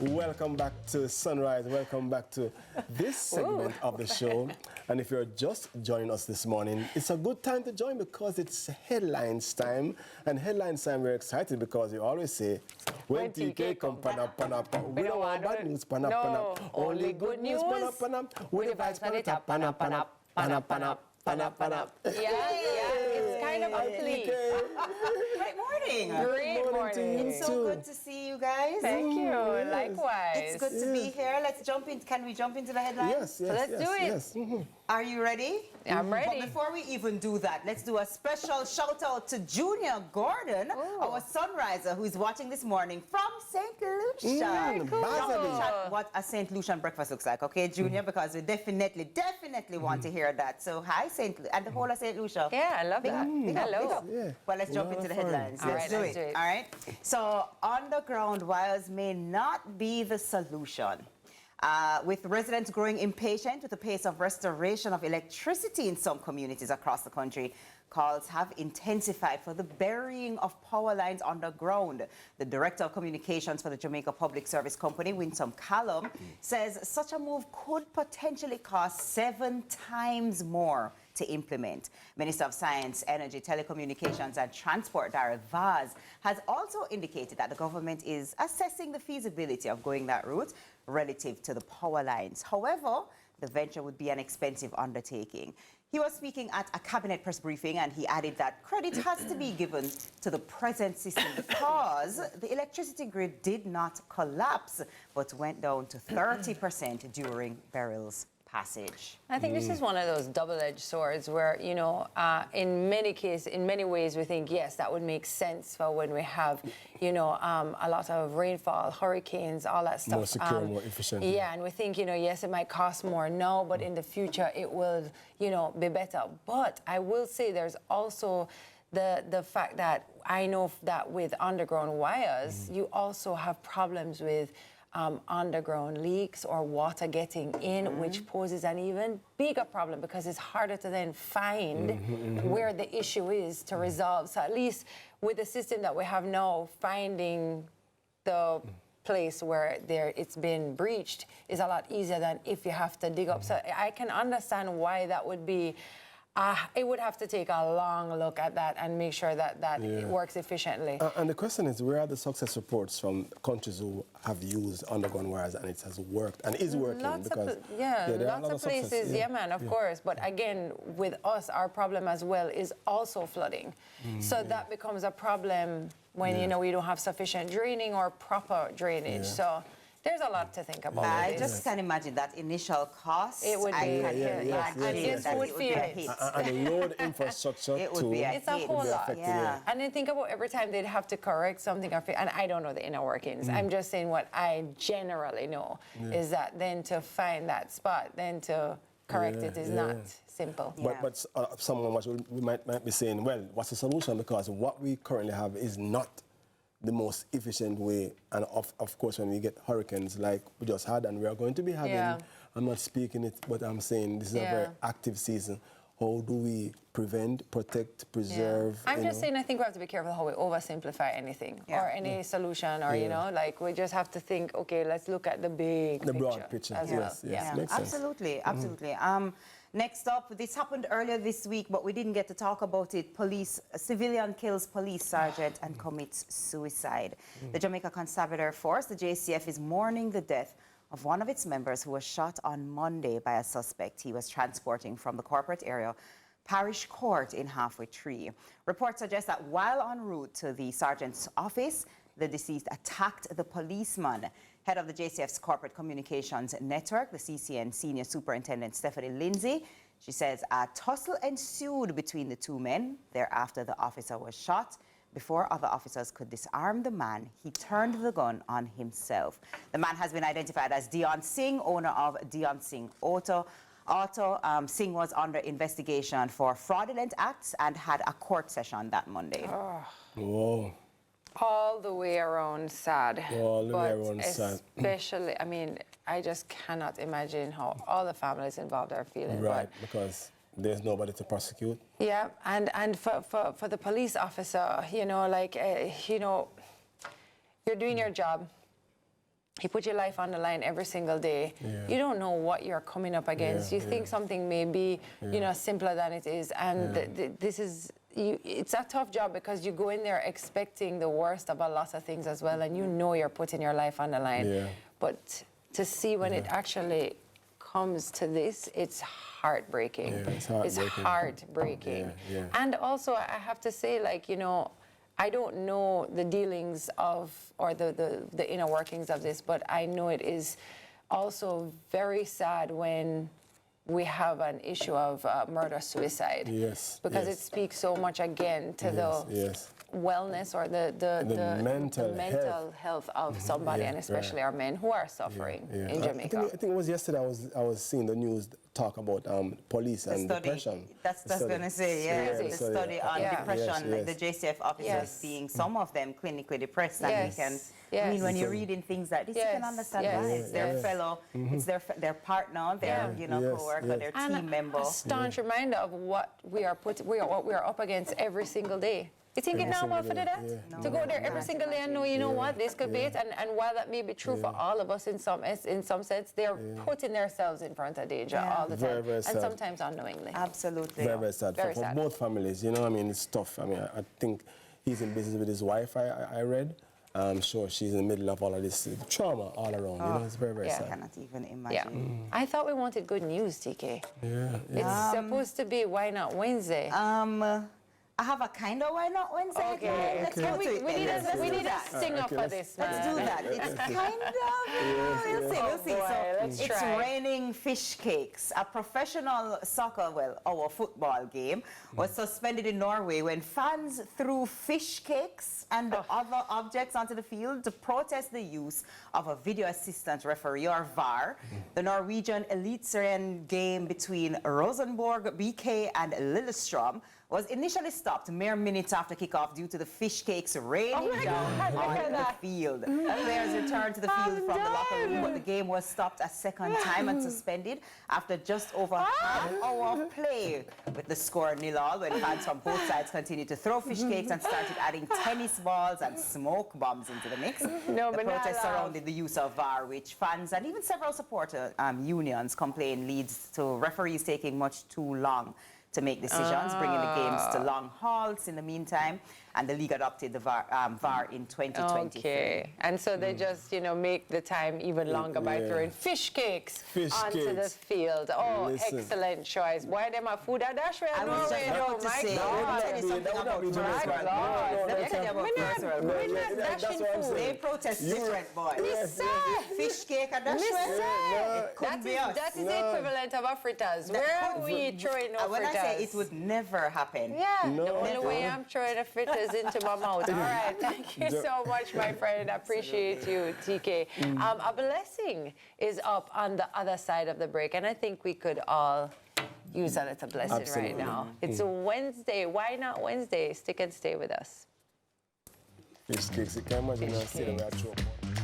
Welcome back to Sunrise. Welcome back to this segment of the show. And if you're just joining us this morning, it's a good time to join because it's headlines time. And headlines time, we're excited because we always say, when TK come, pan up. We don't want bad news, pan up. Only good news, pan up. With the vibes, pan up, pan up. Yeah, it's kind of a plea. Great morning. Great morning. It's so good to see you guys. Thank you. Likewise. It's good to be here. Let's jump in. Can we jump into the headlines? Yes, Let's do it. Yes. Are you ready? I'm ready. But before we even do that, let's do a special shout out to Junior Gordon, our sunriser, who's watching this morning from St. Lucia. Cool. What a St. Lucian breakfast looks like, okay, Junior? Because we definitely want to hear that. So hi, and the whole of St. Lucia. Yeah, I love that. Hello. Yeah. Well, let's jump into the headlines. Let's do it. All right. So underground wires may not be the solution. With residents growing impatient with the pace of restoration of electricity in some communities across the country, calls have intensified for the burying of power lines underground. The Director of Communications for the Jamaica Public Service Company, Winsome Callum, says such a move could potentially cost 7 times more to implement. Minister of Science, Energy, Telecommunications and Transport, Darrell Vaz, has also indicated that the government is assessing the feasibility of going that route relative to the power lines. However, the venture would be an expensive undertaking. He was speaking at a cabinet press briefing and he added that credit has to be given to the present system because the electricity grid did not collapse but went down to 30% during Beryl's passage. I think this is one of those double-edged swords where, you know, in many ways we think, yes, that would make sense for when we have, you know, a lot of rainfall, hurricanes, all that stuff. More secure, more efficient. Yeah, and we think, you know, yes, it might cost more now, but in the future it will, you know, be better. But I will say there's also the fact that I know that with underground wires, you also have problems with underground leaks or water getting in, which poses an even bigger problem because it's harder to then find where the issue is to resolve. So at least with the system that we have now, finding the place where it's been breached is a lot easier than if you have to dig up. So I can understand why that would be. It would have to take a long look at that and make sure that it works efficiently. And the question is, where are the success reports from countries who have used underground wires and it has worked and is working? Lots because of, lots of places, man, of course. But again, with us, our problem as well is also flooding. So that becomes a problem when, you know, we don't have sufficient draining or proper drainage. So there's a lot to think about. I just can't imagine that initial cost. It would be. And kids would feel it. And the road infrastructure it would be it's a whole lot. Yeah. And then think about every time they'd have to correct something, and I don't know the inner workings. I'm just saying what I generally know is that then to find that spot, then to correct it is not simple. But someone we might be saying, well, what's the solution? Because what we currently have is not the most efficient way, and of course when we get hurricanes like we just had and we are going to be having, I'm not speaking it, but I'm saying this is a very active season. How do we prevent, protect, preserve? I'm just saying I think we have to be careful how we oversimplify anything or any solution, or you know, like we just have to think, okay, let's look at the broad picture as well. Makes absolutely, absolutely. Next up, this happened earlier this week, but we didn't get to talk about it. A civilian kills police sergeant and commits suicide. The Jamaica Constabulary Force, the JCF, is mourning the death of one of its members who was shot on Monday by a suspect he was transporting from the corporate area Parish Court in Halfway Tree. Reports suggest that while en route to the sergeant's office, the deceased attacked the policeman. Head of the JCF's Corporate Communications Network, the CCN Senior Superintendent Stephanie Lindsay, she says a tussle ensued between the two men. Thereafter, the officer was shot. Before other officers could disarm the man, he turned the gun on himself. The man has been identified as Dion Singh, owner of Dion Singh Auto. Singh was under investigation for fraudulent acts and had a court session that Monday. Whoa. All the way around sad. All the way around sad. Especially, I mean, I just cannot imagine how all the families involved are feeling. Right, because there's nobody to prosecute. Yeah, and for the police officer, you know, like, you know, you're doing your job. you put your life on the line every single day. You don't know what you're coming up against. You think something may be, you know, simpler than it is. And this is, it's a tough job because you go in there expecting the worst of a lot of things as well. And you know you're putting your life on the line. But to see when it actually comes to this, it's heartbreaking. It's heartbreaking. And also, I have to say, like, you know, I don't know the dealings of, or the inner workings of this, but I know it is also very sad when we have an issue of murder-suicide. Because it speaks so much, again, to the wellness or the mental health of somebody, and especially our men who are suffering in Jamaica. I think it was yesterday I was seeing the news talk about police and depression. That's going to say, the study on depression, the JCF officers seeing some of them clinically depressed, and we can. I mean, when you're reading things like this, you can understand why. It's their fellow, it's their partner, their co-worker, their team member. A staunch reminder of what we are up against every single day. You think it's normal for that? To go there every single day and know, you know what, this could be it. And while that may be true for all of us in some sense, they're putting themselves in front of danger all the time. Very sad. And sometimes unknowingly. Absolutely. Very sad. For both families, you know, I mean, it's tough. I mean, I think he's in business with his wife, I read. I'm sure she's in the middle of all of this trauma all around. You know, it's very sad. I cannot even imagine. I thought we wanted good news, TK. It's supposed to be Why Not Wednesday. I have a kind of Why Not Wednesday. Okay. Let's go to it. We need a singer for this, man. Let's do that. It's kind of, we'll see. Let's it's try. raining fish cakes. A professional soccer, our football game, was suspended in Norway when fans threw fish cakes and other objects onto the field to protest the use of a video assistant referee, or VAR. The Norwegian Eliteserien game between Rosenborg BK and Lillestrøm was initially stopped mere minutes after kickoff due to the fish cakes raining down on the field. Players returned to the field from the locker room, but the game was stopped a second time and suspended after just over half hour of play, with the score 0-0 when fans from both sides continued to throw fish cakes and started adding tennis balls and smoke bombs into the mix. The protest surrounded the use of VAR, which fans and even several supporter unions complain leads to referees taking much too long to make decisions, bringing the games to long halts in the meantime. And the league adopted the VAR in 2023. Okay, and so they just, you know, make the time even longer by throwing fish cakes onto the field. Oh, excellent choice. Why them a food at Dash? I was just about to say, let me tell you something about We're not dashing food. They protest different, boys. Listen. Fish cake at Dash? It couldn't be us. That is the equivalent of a fritters. Where are we throwing no fritters? When I say it would never happen. Yeah, the only way I'm throwing a fritters into my mouth. All right, thank you so much, my friend. I appreciate you, TK. A blessing is up on the other side of the break, and I think we could all use a little blessing right now. It's a Wednesday. Why not Wednesday? Stick and stay with us. Fish cakes, you can imagine I see them at